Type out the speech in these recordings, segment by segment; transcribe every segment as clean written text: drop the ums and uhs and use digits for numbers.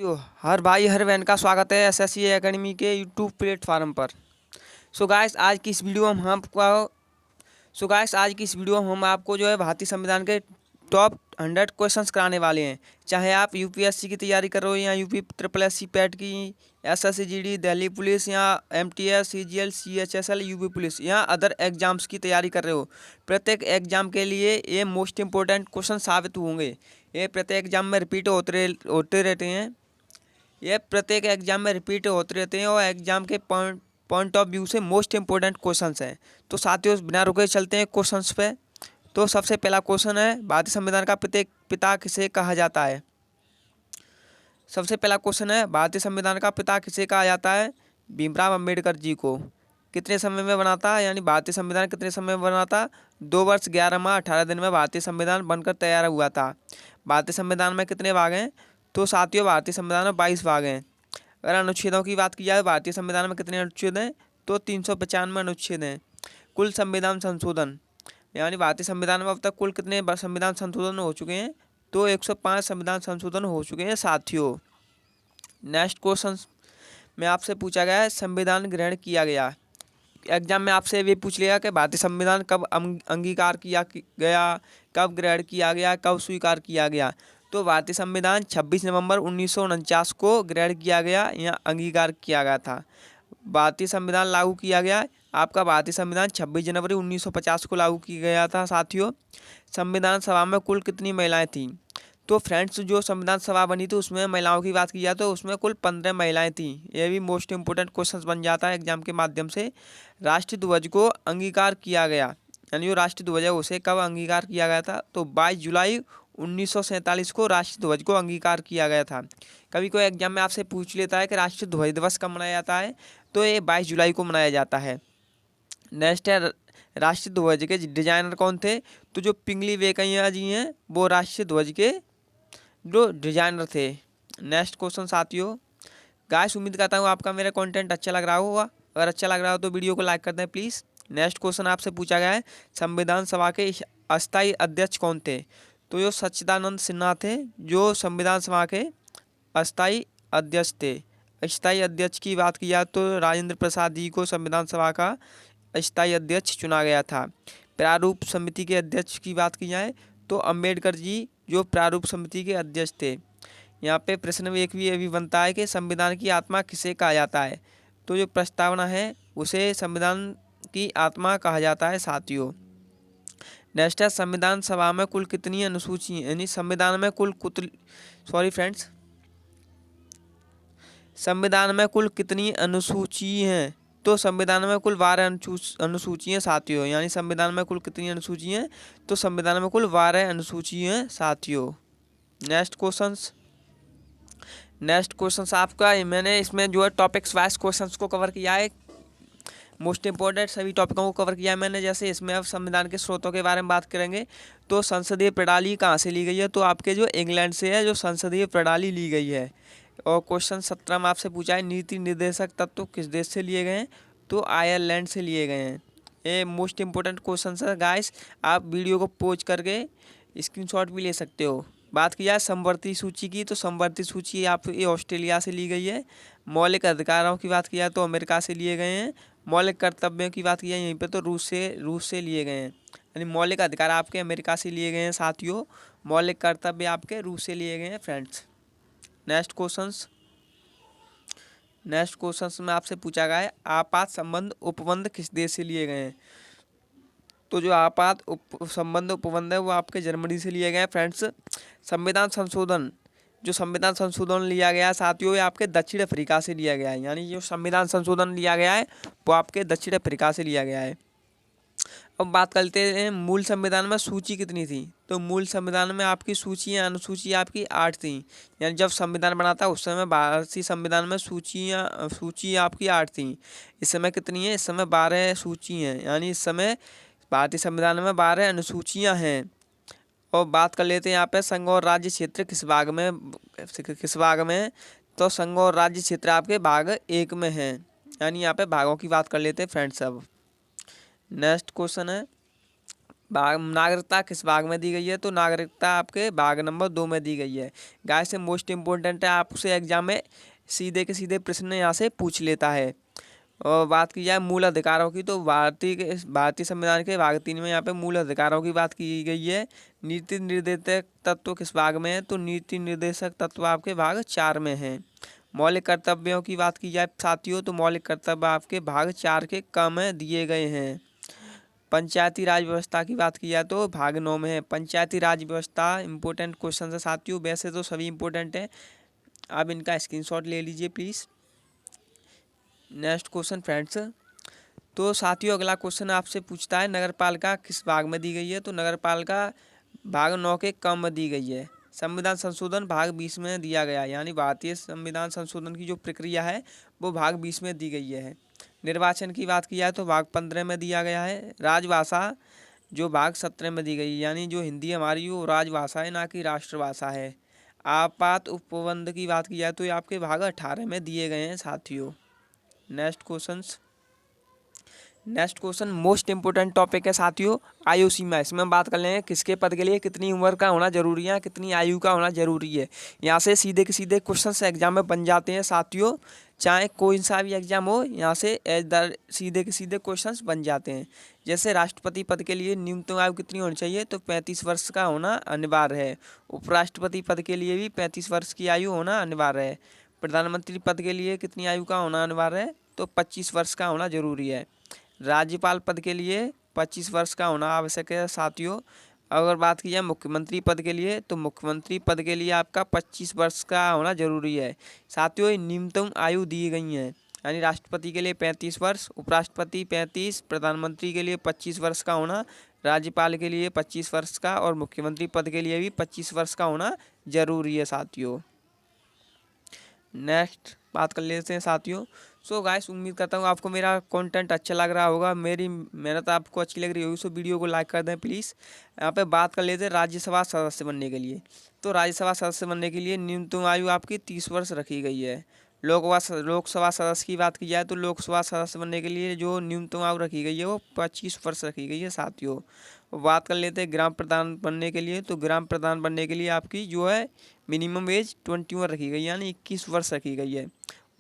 हर भाई हर बहन का स्वागत है एसएससी एकेडमी के यूट्यूब प्लेटफार्म पर। सो गाइस आज की इस वीडियो में हम आपको जो है भारतीय संविधान के टॉप 100 क्वेश्चंस कराने वाले हैं। चाहे आप यूपीएससी की तैयारी कर रहे हो या UP triple S C PET की, एसएससी जीडी, दिल्ली पुलिस या MTS, CGL, CHSL, UP police या अदर एग्जाम्स की तैयारी कर रहे हो, प्रत्येक एग्जाम के लिए ये मोस्ट इंपॉर्टेंट क्वेश्चन साबित होंगे। ये प्रत्येक एग्जाम में रिपीट होते रहते हैं। ये प्रत्येक एग्जाम में रिपीट होते रहते हैं और एग्जाम के पॉइंट ऑफ व्यू से मोस्ट इंपॉर्टेंट क्वेश्चंस हैं। तो साथियों बिना रुके चलते हैं क्वेश्चंस पे। तो सबसे पहला क्वेश्चन है, भारतीय संविधान का पिता किसे कहा जाता है। सबसे पहला क्वेश्चन है, भारतीय संविधान का पिता किसे कहा जाता है। भीमराव अम्बेडकर जी को। कितने समय में बना था, यानी भारतीय संविधान कितने समय में बना था। 2 वर्ष 11 माह 18 दिन में भारतीय संविधान बनकर तैयार हुआ था। भारतीय संविधान में कितने भाग हैं, तो साथियों भारतीय संविधान में 22 भाग हैं। अगर अनुच्छेदों की बात की जाए भारतीय संविधान में कितने अनुच्छेद हैं, तो 395 अनुच्छेद हैं। कुल संविधान संशोधन, यानी भारतीय संविधान में अब तक कुल कितने संविधान संशोधन हो चुके हैं, तो 105 संविधान संशोधन हो चुके हैं साथियों। नेक्स्ट क्वेश्चन में आपसे पूछा गया है, संविधान ग्रहण किया गया। एग्जाम में आपसे ये पूछ लिया कि भारतीय संविधान कब अंगीकार किया गया, कब ग्रहण किया गया, कब स्वीकार किया गया। तो भारतीय संविधान 26 नवंबर 1949 को ग्रहण किया गया या अंगीकार किया गया था। भारतीय संविधान लागू किया गया, आपका भारतीय संविधान 26 जनवरी 1950 को लागू किया गया था साथियों। संविधान सभा में कुल कितनी महिलाएं थीं, तो फ्रेंड्स जो संविधान सभा बनी थी उसमें महिलाओं की बात की जाए तो उसमें कुल 15 महिलाएं थीं। यह भी मोस्ट इंपोर्टेंट क्वेश्चन बन जाता है एग्जाम के माध्यम से। राष्ट्रीय ध्वज को अंगीकार किया गया, यानी जो राष्ट्रीय ध्वज है उसे कब अंगीकार किया गया था, तो 22 जुलाई 1947 को राष्ट्रीय ध्वज को अंगीकार किया गया था। कभी कोई एग्जाम में आपसे पूछ लेता है कि राष्ट्रीय ध्वज दिवस कब मनाया जाता है, तो ये 22 जुलाई को मनाया जाता है। नेक्स्ट है, राष्ट्रीय ध्वज के डिजाइनर कौन थे, तो जो पिंगली वेंकैया जी हैं वो राष्ट्रीय ध्वज के जो डिजाइनर थे। नेक्स्ट क्वेश्चन साथियों, गाइस उम्मीद करता हूँ आपका मेरा कंटेंट अच्छा लग रहा होगा। अगर अच्छा लग रहा हो तो वीडियो को लाइक कर दें प्लीज़। नेक्स्ट क्वेश्चन आपसे पूछा गया है, संविधान सभा के अस्थायी अध्यक्ष कौन थे, तो जो सच्चिदानंद सिन्हा थे जो संविधान सभा के अस्थायी अध्यक्ष थे। अस्थायी अध्यक्ष की बात की जाए तो राजेंद्र प्रसाद जी को संविधान सभा का अस्थायी अध्यक्ष चुना गया था। प्रारूप समिति के अध्यक्ष की बात की जाए तो अंबेडकर जी जो प्रारूप समिति के अध्यक्ष थे। यहाँ पे प्रश्न एक भी ये भी बनता है कि संविधान की आत्मा किसे कहा जाता है, तो जो प्रस्तावना है उसे संविधान की आत्मा कहा जाता है साथियों। नेक्स्ट है, संविधान सभा में कुल कितनी अनुसूची, यानी संविधान में कुल संविधान में कुल कितनी अनुसूची हैं, तो संविधान में कुल 12 अनुसूची हैं साथियों। यानी संविधान में कुल कितनी अनुसूची हैं, तो संविधान में कुल 12 अनुसूची हैं साथियों। नेक्स्ट क्वेश्चंस आपका मैंने इसमें जो है टॉपिक्स वाइज क्वेश्चंस को कवर किया है। मोस्ट इंपॉर्टेंट सभी टॉपिकों को कवर किया है मैंने। जैसे इसमें अब संविधान के स्रोतों के बारे में बात करेंगे, तो संसदीय प्रणाली कहाँ से ली गई है, तो आपके जो इंग्लैंड से है जो संसदीय प्रणाली ली गई है। और क्वेश्चन 17 में आपसे पूछा है, नीति निर्देशक तत्व किस देश से लिए गए हैं, तो आयरलैंड से लिए गए हैं। ये मोस्ट इंपॉर्टेंट क्वेश्चन है गाइस, आप वीडियो को पॉज करके स्क्रीनशॉट भी ले सकते हो। बात की जाए समवर्ती सूची की, तो समवर्ती सूची आप ये ऑस्ट्रेलिया से ली गई है। मौलिक अधिकारों की बात की जाए तो अमेरिका से लिए गए हैं। मौलिक कर्तव्यों की बात की जाए यहीं पे तो रूस से लिए गए हैं। यानी मौलिक अधिकार आपके अमेरिका से लिए गए हैं साथियों, मौलिक कर्तव्य आपके रूस से लिए गए हैं फ्रेंड्स। नेक्स्ट क्वेश्चंस में आपसे पूछा गया है, आपात संबंध उपबंध किस देश से लिए गए हैं, तो जो आपात संबंध उपबंध है वो आपके जर्मनी से लिए गए हैं फ्रेंड्स। संविधान संशोधन लिया गया है साथियों, ये आपके दक्षिण अफ्रीका से लिया गया है। यानी जो संविधान संशोधन लिया गया है वो आपके दक्षिण अफ्रीका से लिया गया है। अब बात करते हैं मूल संविधान में सूची कितनी थी, तो मूल संविधान में आपकी अनुसूची आपकी 8 थी। यानी जब संविधान बना था उस समय भारतीय संविधान में सूची आपकी 8 थी। इस समय कितनी है, इस समय 12 सूची हैं। यानी इस समय भारतीय संविधान में 12 अनुसूचियाँ हैं। और बात कर लेते हैं यहाँ पे संघ और राज्य क्षेत्र किस भाग में, तो संघ और राज्य क्षेत्र आपके भाग 1 में है। यानी यहाँ पे भागों की बात कर लेते हैं फ्रेंड्स। अब नेक्स्ट क्वेश्चन है, नागरिकता किस भाग में दी गई है? तो नागरिकता आपके भाग नंबर 2 में दी गई है। गाइस से मोस्ट इम्पोर्टेंट है, आपसे एग्जाम में सीधे के सीधे प्रश्न यहाँ से पूछ लेता है। और बात की जाए मूल अधिकारों की, तो भारतीय संविधान के भाग 3 में यहाँ पे मूल अधिकारों की बात की गई है। नीति निर्देशक तत्व किस भाग में है? तो नीति निर्देशक तत्व आपके भाग 4 में है। मौलिक कर्तव्यों की बात की जाए साथियों, तो मौलिक कर्तव्य आपके भाग 4 के क में दिए गए हैं। पंचायती राज व्यवस्था की बात की जाए तो भाग 9 में है। पंचायती राज व्यवस्था इंपॉर्टेंट क्वेश्चन है साथियों, वैसे तो सभी इंपॉर्टेंट है, आप इनका स्क्रीनशॉट ले लीजिए प्लीज़। नेक्स्ट क्वेश्चन फ्रेंड्स, तो साथियों अगला क्वेश्चन आपसे पूछता है नगरपालिका किस भाग में दी गई है? तो नगरपालिका भाग 9 के क में दी गई है। संविधान संशोधन भाग 20 में दिया गया है, यानी भारतीय संविधान संशोधन की जो प्रक्रिया है वो भाग 20 में दी गई है। निर्वाचन की बात की जाए तो भाग 15 में दिया गया है। राजभाषा जो भाग 17 में दी गई है, यानी जो हिंदी हमारी वो राजभाषा है, ना कि राष्ट्रभाषा है। आपात उपबंध की बात की जाए तो ये आपके भाग 18 में दिए गए हैं साथियों। Next question most important topic है साथियों, आयु सीमा। इसमें हम बात कर लेंगे किसके पद के लिए कितनी उम्र का होना जरूरी है, कितनी आयु का होना जरूरी है। यहाँ से सीधे के सीधे क्वेश्चन एग्जाम में बन जाते हैं साथियों, चाहे कोई सा भी एग्जाम हो, यहाँ से सीधे के सीधे क्वेश्चंस बन जाते हैं। जैसे राष्ट्रपति पद के लिए न्यूनतम आयु कितनी होनी चाहिए? तो 35 वर्ष का होना अनिवार्य है। उपराष्ट्रपति पद के लिए भी 35 वर्ष की आयु होना अनिवार्य है। प्रधानमंत्री पद के लिए कितनी आयु का होना अनिवार्य है? तो 25 वर्ष का होना जरूरी है। राज्यपाल पद के लिए 25 वर्ष का होना आवश्यक है साथियों। अगर बात की जाए मुख्यमंत्री पद के लिए, तो मुख्यमंत्री पद के लिए आपका 25 वर्ष का होना जरूरी है साथियों। ये न्यूनतम आयु दी गई है, यानी राष्ट्रपति के लिए 35 वर्ष, उपराष्ट्रपति 35, प्रधानमंत्री के लिए 25 वर्ष का होना, राज्यपाल के लिए 25 वर्ष का, और मुख्यमंत्री पद के लिए भी 25 वर्ष का होना जरूरी है साथियों। नेक्स्ट बात कर लेते हैं साथियों। सो गाइस उम्मीद करता हूँ आपको मेरा कंटेंट अच्छा लग रहा होगा, मेरी मेहनत आपको अच्छी लग रही होगी, सो वीडियो को लाइक कर दें प्लीज़। यहाँ पे बात कर लेते हैं राज्यसभा सदस्य बनने के लिए। तो राज्यसभा सदस्य बनने के लिए न्यूनतम आयु आपकी 30 वर्ष रखी गई है। लोकसभा सदस्य की बात की जाए तो लोकसभा सदस्य बनने के लिए जो न्यूनतम आयु रखी गई है वो 25 वर्ष रखी गई है साथियों। बात कर लेते हैं ग्राम प्रधान बनने के लिए, तो ग्राम प्रधान बनने के लिए आपकी जो है मिनिमम एज 21 रखी गई है, यानी 21 वर्ष रखी गई है।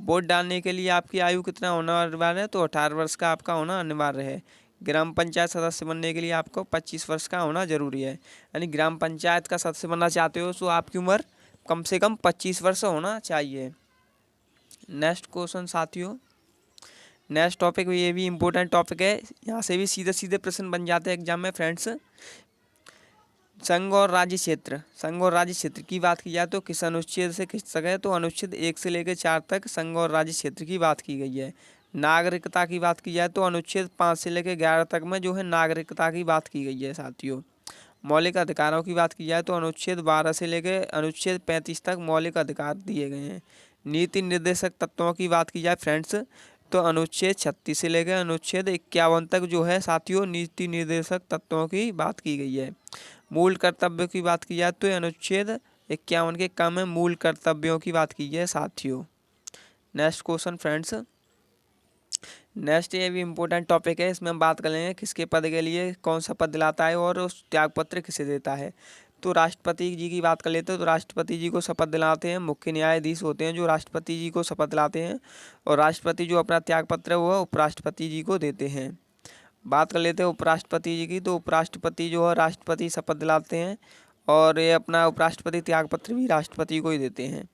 वोट डालने के लिए आपकी आयु कितना होना अनिवार्य है? तो 18 वर्ष का आपका होना अनिवार्य है। ग्राम पंचायत सदस्य बनने के लिए आपको 25 वर्ष का होना जरूरी है, यानी ग्राम पंचायत का सदस्य बनना चाहते हो तो आपकी उम्र कम से कम 25 वर्ष होना चाहिए। नेक्स्ट क्वेश्चन साथियों, नेक्स्ट टॉपिक ये भी इम्पोर्टेंट टॉपिक है, यहाँ से भी सीधे सीधे प्रश्न बन जाते हैं एग्जाम में फ्रेंड्स। संघ और राज्य क्षेत्र की बात की जाए तो किस अनुच्छेद से किस तक है? तो अनुच्छेद 1 से लेकर 4 तक संघ और राज्य क्षेत्र की बात की गई है। नागरिकता की बात की जाए तो अनुच्छेद 5 से लेकर 11 तक में जो है नागरिकता की बात की गई है साथियों। मौलिक अधिकारों की बात की जाए तो अनुच्छेद 12 से लेकर अनुच्छेद 35 तक मौलिक अधिकार दिए गए हैं। नीति निर्देशक तत्वों की बात की जाए फ्रेंड्स, तो अनुच्छेद 36 से लेकर अनुच्छेद 51 तक जो है साथियों नीति निर्देशक तत्वों की बात की गई है। मूल कर्तव्यों की बात की जाए तो अनुच्छेद 51 के क में मूल कर्तव्यों की बात की है साथियों। नेक्स्ट क्वेश्चन फ्रेंड्स, नेक्स्ट ये भी इम्पोर्टेंट टॉपिक है, इसमें हम बात कर लेंगे किसके पद के लिए कौन सा पद दिलाता है और उस त्यागपत्र किसे देता है। तो राष्ट्रपति जी की बात कर लेते हैं, तो राष्ट्रपति जी को शपथ दिलाते हैं मुख्य न्यायाधीश होते हैं जो राष्ट्रपति जी को शपथ दिलाते हैं, और राष्ट्रपति जो अपना त्यागपत्र है वो उपराष्ट्रपति जी को देते हैं। बात कर लेते हैं उपराष्ट्रपति जी की, तो उपराष्ट्रपति जो है राष्ट्रपति शपथ दिलाते हैं, और ये अपना उपराष्ट्रपति त्यागपत्र भी राष्ट्रपति को ही देते हैं।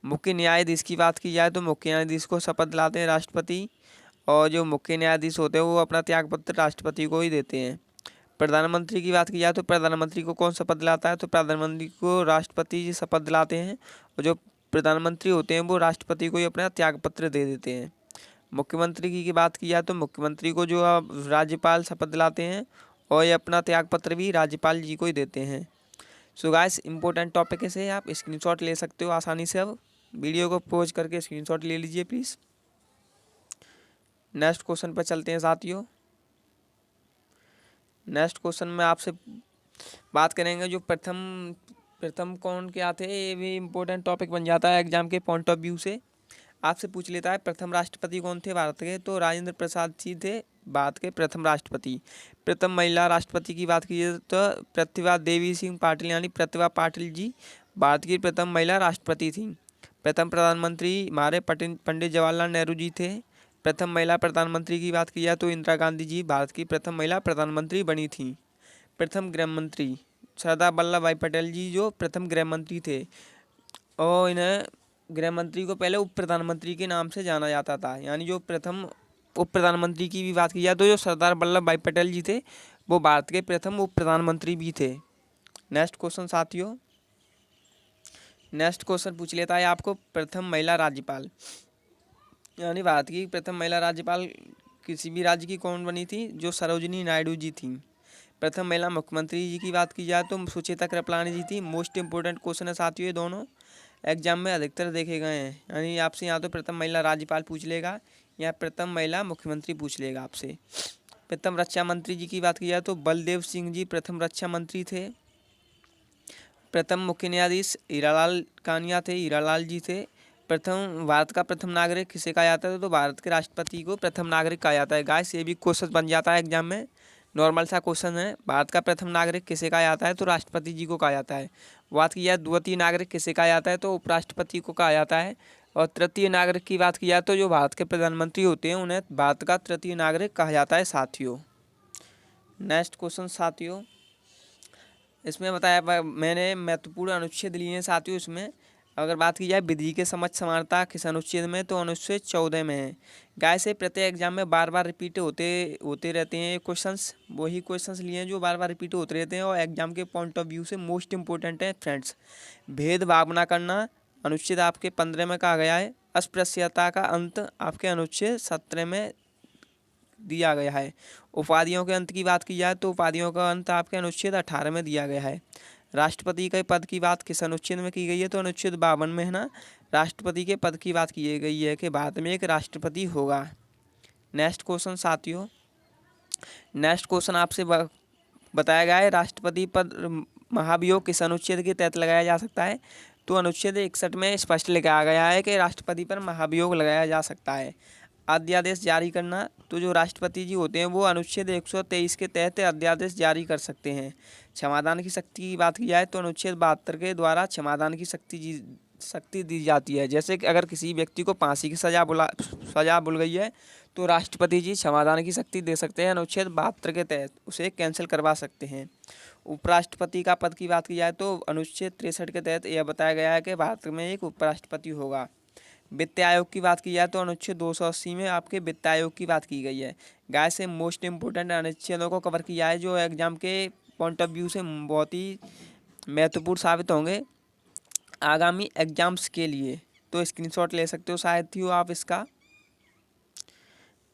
मुख्य न्यायाधीश की बात की जाए तो मुख्य न्यायाधीश को शपथ दिलाते हैं राष्ट्रपति, और जो मुख्य न्यायाधीश होते हैं वो अपना त्यागपत्र राष्ट्रपति को ही देते हैं। प्रधानमंत्री की बात की जाए तो प्रधानमंत्री को कौन शपथ दिलाता है? तो प्रधानमंत्री को राष्ट्रपति जी शपथ दिलाते हैं, और जो प्रधानमंत्री होते हैं वो राष्ट्रपति को ही अपना त्यागपत्र दे देते हैं। मुख्यमंत्री की बात की जाए तो मुख्यमंत्री को जो राज्यपाल शपथ दिलाते हैं, और ये अपना त्यागपत्र भी राज्यपाल जी को ही देते हैं। सो गाइस इंपॉर्टेंट टॉपिक से आप स्क्रीनशॉट ले सकते हो आसानी से। अब वीडियो को पॉज करके स्क्रीनशॉट ले लीजिए प्लीज़। नेक्स्ट क्वेश्चन पर चलते हैं साथियों। नेक्स्ट क्वेश्चन में आपसे बात करेंगे जो प्रथम कौन क्या थे, ये भी इम्पोर्टेंट टॉपिक बन जाता है एग्जाम के पॉइंट ऑफ व्यू से। आपसे पूछ लेता है प्रथम राष्ट्रपति कौन थे भारत के, तो राजेंद्र प्रसाद जी थे भारत के प्रथम राष्ट्रपति। प्रथम महिला राष्ट्रपति की बात कीजिए तो प्रतिभा देवी सिंह पाटिल यानी प्रतिभा पाटिल जी भारत की प्रथम महिला राष्ट्रपति थी। प्रथम प्रधानमंत्री हमारे पंडित जवाहरलाल नेहरू जी थे। प्रथम महिला प्रधानमंत्री की बात की जाए तो इंदिरा गांधी जी भारत की प्रथम महिला प्रधानमंत्री बनी थी। प्रथम गृह मंत्री सरदार वल्लभ भाई पटेल जी जो प्रथम गृह मंत्री थे, और इन्हें गृह मंत्री को पहले उप प्रधानमंत्री के नाम से जाना जाता था। यानी जो प्रथम उप प्रधानमंत्री की भी बात की जाए तो जो सरदार वल्लभ भाई पटेल जी थे वो भारत के प्रथम उप प्रधानमंत्री भी थे। नेक्स्ट क्वेश्चन साथियों, नेक्स्ट क्वेश्चन पूछ लेता है आपको प्रथम महिला राज्यपाल, यानी भारत की प्रथम महिला राज्यपाल किसी भी राज्य की कौन बनी थी, जो सरोजिनी नायडू जी थी। प्रथम महिला मुख्यमंत्री जी की बात की जाए तो सुचेता कृपलानी जी थी। मोस्ट इंपोर्टेंट क्वेश्चन है साथियों, ये दोनों एग्जाम में अधिकतर देखे गए हैं। यानी आपसे यहाँ तो प्रथम महिला राज्यपाल पूछ लेगा या प्रथम महिला मुख्यमंत्री पूछ लेगा आपसे। प्रथम रक्षा मंत्री जी की बात की जाए तो बलदेव सिंह जी प्रथम रक्षा मंत्री थे। प्रथम मुख्य न्यायाधीश हीरालाल कानिया थे, हीरालाल जी थे। प्रथम भारत का प्रथम नागरिक किसे कहा जाता है, तो भारत के राष्ट्रपति को प्रथम नागरिक कहा जाता है। गाइस ये भी क्वेश्चन बन जाता है एग्जाम में, नॉर्मल सा क्वेश्चन है। भारत का प्रथम नागरिक किसे कहा जाता है, तो राष्ट्रपति जी को कहा जाता है। बात की जाए द्वितीय नागरिक किसे कहा जाता है, तो उपराष्ट्रपति को कहा जाता है। और तृतीय नागरिक की बात की जाए तो जो भारत के प्रधानमंत्री होते हैं उन्हें भारत का तृतीय नागरिक कहा जाता है साथियों। नेक्स्ट क्वेश्चन साथियों, इसमें बताया मैंने महत्वपूर्ण अनुच्छेद लिए हैं साथियों। इसमें अगर बात की जाए विधि के समझ समानता किस अनुच्छेद में, तो अनुच्छेद 14 में है। गाय से प्रत्येक एग्जाम में बार बार रिपीट होते रहते हैं क्वेश्चंस, वही क्वेश्चंस लिए हैं जो बार बार रिपीट होते रहते हैं और एग्जाम के पॉइंट ऑफ व्यू से मोस्ट इंपॉर्टेंट है फ्रेंड्स। भेदभाव न करना अनुच्छेद आपके 15 में कहा गया है। अस्पृश्यता का अंत आपके अनुच्छेद 17 में दिया गया है। उपाधियों के अंत की बात की जाए तो उपाधियों का अंत आपके अनुच्छेद 18 में दिया गया है। राष्ट्रपति के पद की बात किस अनुच्छेद में की गई है, तो अनुच्छेद 52 में है ना। राष्ट्रपति के पद की बात की गई है कि भारत में एक राष्ट्रपति होगा। नेक्स्ट क्वेश्चन साथियों, नेक्स्ट क्वेश्चन आपसे बताया गया है राष्ट्रपति पद महाभियोग किस अनुच्छेद के तहत लगाया जा सकता है, तो अनुच्छेद 61 में स्पष्ट लिखा गया है कि राष्ट्रपति पर महाभियोग लगाया जा सकता है। अध्यादेश जारी करना, तो जो राष्ट्रपति जी होते हैं वो अनुच्छेद 123 के तहत अध्यादेश जारी कर सकते हैं। क्षमादान की शक्ति की बात की जाए तो अनुच्छेद 72 के द्वारा क्षमादान की शक्ति दी जाती है। जैसे कि अगर किसी व्यक्ति को फांसी की सजा बुल गई है तो राष्ट्रपति जी क्षमादान की शक्ति दे सकते हैं, अनुच्छेद 72 के तहत उसे कैंसिल करवा सकते हैं। उपराष्ट्रपति का पद की बात की जाए तो अनुच्छेद 63 के तहत यह बताया गया है कि भारत में एक उपराष्ट्रपति होगा। वित्त आयोग की बात की जाए तो अनुच्छेद 280 में आपके वित्त आयोग की बात की गई है। गाय से मोस्ट इंपोर्टेंट अनुच्छेदों को कवर किया है जो एग्जाम के पॉइंट ऑफ व्यू से बहुत ही महत्वपूर्ण साबित होंगे आगामी एग्जाम्स के लिए, तो स्क्रीनशॉट ले सकते हो शायद ही हो आप इसका।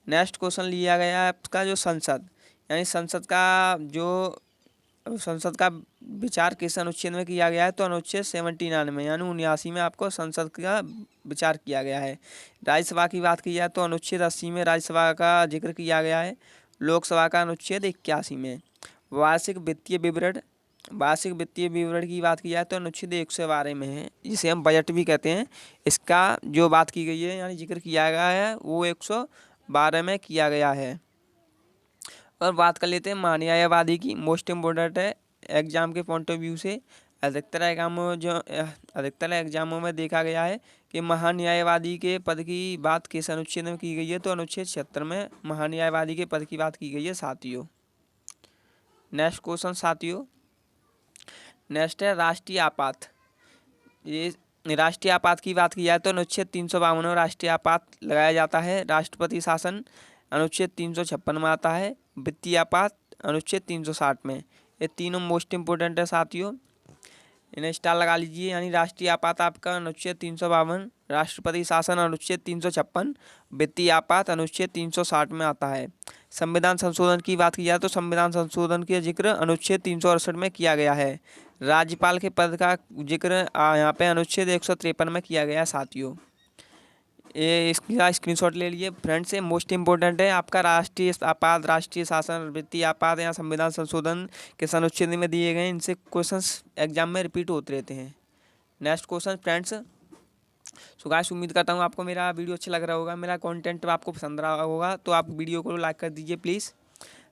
नेक्स्ट क्वेश्चन लिया गया है आपका जो संसद, यानी संसद का विचार किस अनुच्छेद में किया गया है, तो अनुच्छेद 79 में यानी 79 में आपको संसद का विचार किया गया है। राज्यसभा की बात की जाए तो अनुच्छेद 80 में राज्यसभा का जिक्र किया गया है। लोकसभा का अनुच्छेद 81 में। वार्षिक वित्तीय विवरण की बात की जाए तो अनुच्छेद 112 में है, जिसे हम बजट भी कहते हैं। इसका जो बात की गई है यानी जिक्र किया गया है वो 112 में किया गया है। और बात कर लेते हैं महान्यायवादी की, मोस्ट इम्पोर्टेंट है एग्जाम के पॉइंट ऑफ व्यू से। अधिकतर एग्जामों में देखा गया है कि महान्यायवादी के पद की बात किस अनुच्छेद में की गई है, तो अनुच्छेद 76 में महान्यायवादी के पद की बात की गई है साथियों। नेक्स्ट क्वेश्चन साथियों, नेक्स्ट है राष्ट्रीय आपात। ये राष्ट्रीय आपात की बात की जाए तो अनुच्छेद 352 में राष्ट्रीय आपात लगाया जाता है। राष्ट्रपति शासन अनुच्छेद 356 में आता है। वित्तीय आपात अनुच्छेद 360 में। ये तीनों मोस्ट इंपोर्टेंट है साथियों, इन्हें स्टार लगा लीजिए। यानी राष्ट्रीय आपात आपका अनुच्छेद 352, राष्ट्रपति शासन अनुच्छेद 356, वित्तीय आपात अनुच्छेद 360 में आता है। संविधान संशोधन की बात की जाए तो संविधान संशोधन के जिक्र अनुच्छेद 368 में किया गया है। राज्यपाल के पद का जिक्र यहाँ पे अनुच्छेद 153 में किया गया है साथियों। ये इसका स्क्रीनशॉट ले लिए फ्रेंड्स, से मोस्ट इंपॉर्टेंट है आपका राष्ट्रीय आपात, राष्ट्रीय शासन, वित्तीय आपात या संविधान संशोधन किस अनुच्छेद में दिए गए, इनसे क्वेश्चंस एग्जाम में रिपीट होते रहते हैं। Next question friends, so guys उम्मीद करता हूँ आपको मेरा वीडियो अच्छा लग रहा होगा, मेरा कंटेंट आपको पसंद रहा होगा, तो आप वीडियो को लाइक कर दीजिए प्लीज़।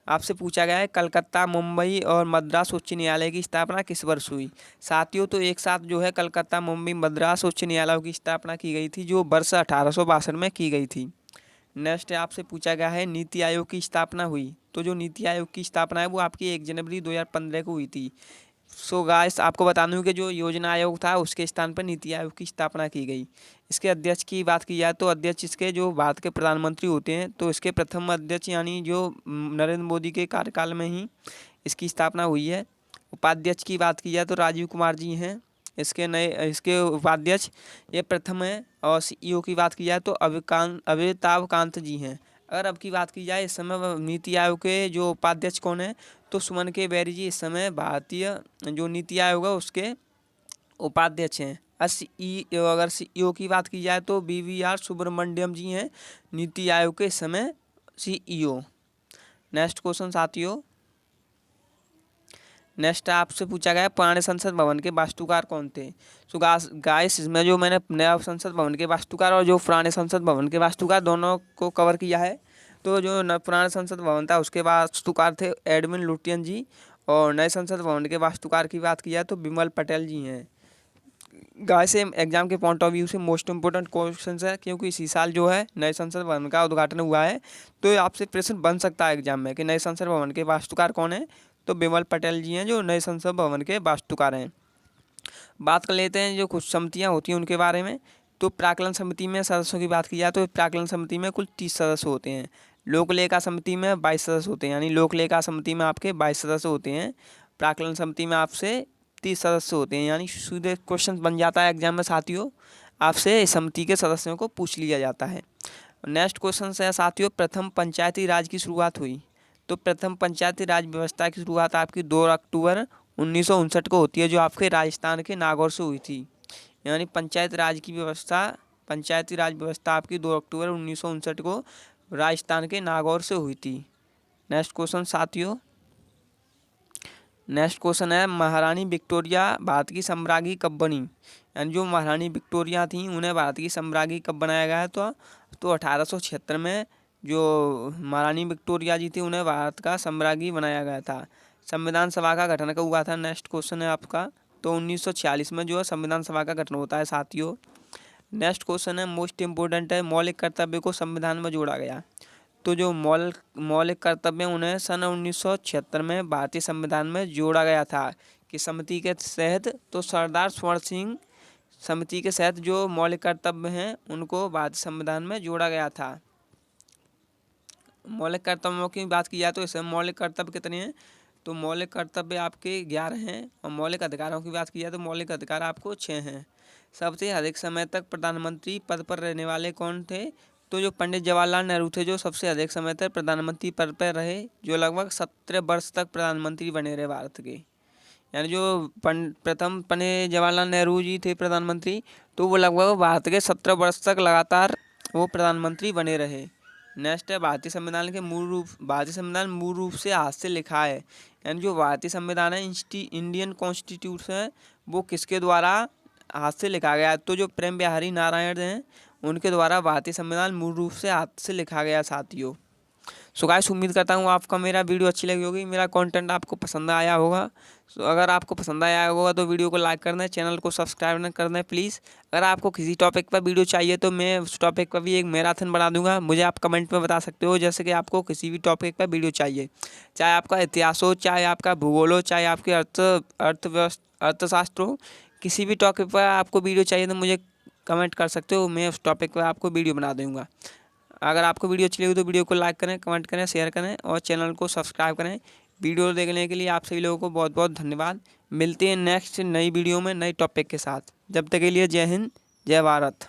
आपसे पूछा गया है कलकत्ता, मुंबई और मद्रास उच्च न्यायालय की स्थापना किस वर्ष हुई। साथियों, तो एक साथ जो है कलकत्ता, मुंबई, मद्रास उच्च न्यायालयों की स्थापना की गई थी, जो वर्ष 1862 में की गई थी। नेक्स्ट आपसे पूछा गया है नीति आयोग की स्थापना हुई, तो जो नीति आयोग की स्थापना है वो आपकी 1 जनवरी 2015 को हुई थी। सो गाइस आपको बता दूं कि जो योजना आयोग था उसके स्थान पर नीति आयोग की स्थापना की गई। इसके अध्यक्ष की बात की जाए तो अध्यक्ष इसके जो भारत के प्रधानमंत्री होते हैं, तो इसके प्रथम अध्यक्ष यानी जो नरेंद्र मोदी के कार्यकाल में ही इसकी स्थापना हुई है। उपाध्यक्ष की बात की जाए तो राजीव कुमार जी हैं इसके उपाध्यक्ष, ये प्रथम है। और सीईओ की बात की जाए तो अमिताभ कांत जी हैं। अगर अब की बात की जाए इस समय नीति आयोग के जो उपाध्यक्ष कौन है, तो सुमन के बेरी जी इस समय भारतीय जो नीति आयोग है उसके उपाध्यक्ष हैं। अगर सीईओ की बात की जाए तो BVR सुब्रमण्यम जी हैं नीति आयोग के इस समय सीईओ। नेक्स्ट क्वेश्चन साथियों, नेक्स्ट आपसे पूछा गया पुराने संसद भवन के वास्तुकार कौन थे। सो गाइस इसमें जो मैंने नया संसद भवन के वास्तुकार और जो पुराने संसद भवन के वास्तुकार दोनों को कवर किया है। तो जो पुराने संसद भवन था उसके वास्तुकार थे एडविन लुटियन जी, और नए संसद भवन के वास्तुकार की बात की जाए तो बिमल पटेल जी हैं। गाइस एग्जाम के पॉइंट ऑफ व्यू से मोस्ट इंपोर्टेंट क्वेश्चन है, क्योंकि इसी साल जो है नए संसद भवन का उद्घाटन हुआ है, तो आपसे प्रश्न बन सकता है एग्जाम में कि नए संसद भवन के वास्तुकार कौन है। तो बिमल पटेल जी हैं जो नए संसद भवन के वास्तुकार हैं। बात कर लेते हैं जो कुछ समितियां होती हैं उनके बारे में। तो प्राक्कलन समिति में सदस्यों की बात की जाए तो प्राक्कलन समिति में कुल 30 सदस्य होते हैं। लोक लेखा समिति में 22 सदस्य होते हैं, यानी लोक लेखा समिति में आपके 22 सदस्य होते हैं। प्राक्कलन समिति में आपसे 30 सदस्य होते हैं, यानी सीधे क्वेश्चन बन जाता है एग्जाम में साथियों, आपसे इस समिति के सदस्यों को पूछ लिया जाता है। नेक्स्ट क्वेश्चन है साथियों, प्रथम पंचायती राज की शुरुआत हुई। तो प्रथम पंचायती राज व्यवस्था की शुरुआत आपकी 2 अक्टूबर 1959 को होती है, जो आपके राजस्थान के नागौर से हुई थी। यानी पंचायती राज व्यवस्था आपकी 2 अक्टूबर 1959 को राजस्थान के नागौर से हुई थी। नेक्स्ट क्वेश्चन साथियों, नेक्स्ट क्वेश्चन है महारानी विक्टोरिया भारत की सम्राज्ञी कब बनी। यानी जो महारानी विक्टोरिया थी उन्हें भारत की सम्राज्ञी कब बनाया गया। तो 1876 में जो महारानी विक्टोरिया जी थी उन्हें भारत का सम्राज्ञी बनाया गया था। संविधान सभा का गठन कब हुआ था। नेक्स्ट क्वेश्चन है आपका, तो 1946 में जो है संविधान सभा का गठन होता है साथियों। नेक्स्ट क्वेश्चन है मोस्ट इम्पोर्टेंट है, मौलिक कर्तव्य को संविधान में जोड़ा गया। तो जो मौलिक कर्तव्य उन्हें सन 1976 में भारतीय संविधान में जोड़ा गया था कि समिति के तहत, तो सरदार स्वर्ण सिंह समिति के तहत जो मौलिक कर्तव्य हैं उनको भारतीय संविधान में जोड़ा गया था। मौलिक कर्तव्यों की बात की जाए तो इसमें मौलिक कर्तव्य कितने हैं, तो मौलिक कर्तव्य आपके 11 हैं। और मौलिक अधिकारों की बात की जाए तो मौलिक अधिकार आपको 6 हैं। सबसे अधिक समय तक प्रधानमंत्री पद पर रहने वाले कौन थे, तो जो पंडित जवाहरलाल नेहरू थे, जो सबसे अधिक समय तक प्रधानमंत्री पद पर रहे, जो लगभग 17 वर्ष तक प्रधानमंत्री बने रहे भारत के। यानी जो प्रथम पंडित जवाहरलाल नेहरू जी थे प्रधानमंत्री, तो वो लगभग भारत के 17 वर्ष तक लगातार वो प्रधानमंत्री बने रहे। नेक्स्ट है भारतीय संविधान मूल रूप से हाथ से लिखा है। यानी जो भारतीय संविधान है इंडियन कॉन्स्टिट्यूशन है, वो किसके द्वारा हाथ से लिखा गया है, तो जो प्रेम बिहारी नारायण हैं उनके द्वारा भारतीय संविधान मूल रूप से हाथ से लिखा गया साथियों। सो गाइस उम्मीद करता हूँ आपका मेरा वीडियो अच्छी लगी होगी, मेरा कंटेंट आपको पसंद आया होगा। सो अगर आपको पसंद आया होगा तो वीडियो को लाइक करना है, चैनल को सब्सक्राइब न करना है प्लीज़। अगर आपको किसी टॉपिक पर वीडियो चाहिए तो मैं उस टॉपिक पर भी एक मैराथन बना दूंगा, मुझे आप कमेंट में बता सकते हो, जैसे कि आपको किसी भी टॉपिक पर वीडियो चाहिए, चाहे आपका इतिहास हो, चाहे आपका भूगोल हो, चाहे आपके अर्थशास्त्र हो, किसी भी टॉपिक पर आपको वीडियो चाहिए तो मुझे कमेंट कर सकते हो, मैं उस टॉपिक पर आपको वीडियो बना दूँगा। अगर आपको वीडियो अच्छी लगी तो वीडियो को लाइक करें, कमेंट करें, शेयर करें और चैनल को सब्सक्राइब करें। वीडियो देखने के लिए आप सभी लोगों को बहुत बहुत धन्यवाद। मिलते हैं नेक्स्ट नई वीडियो में नई टॉपिक के साथ। जब तक के लिए जय हिंद, जय भारत।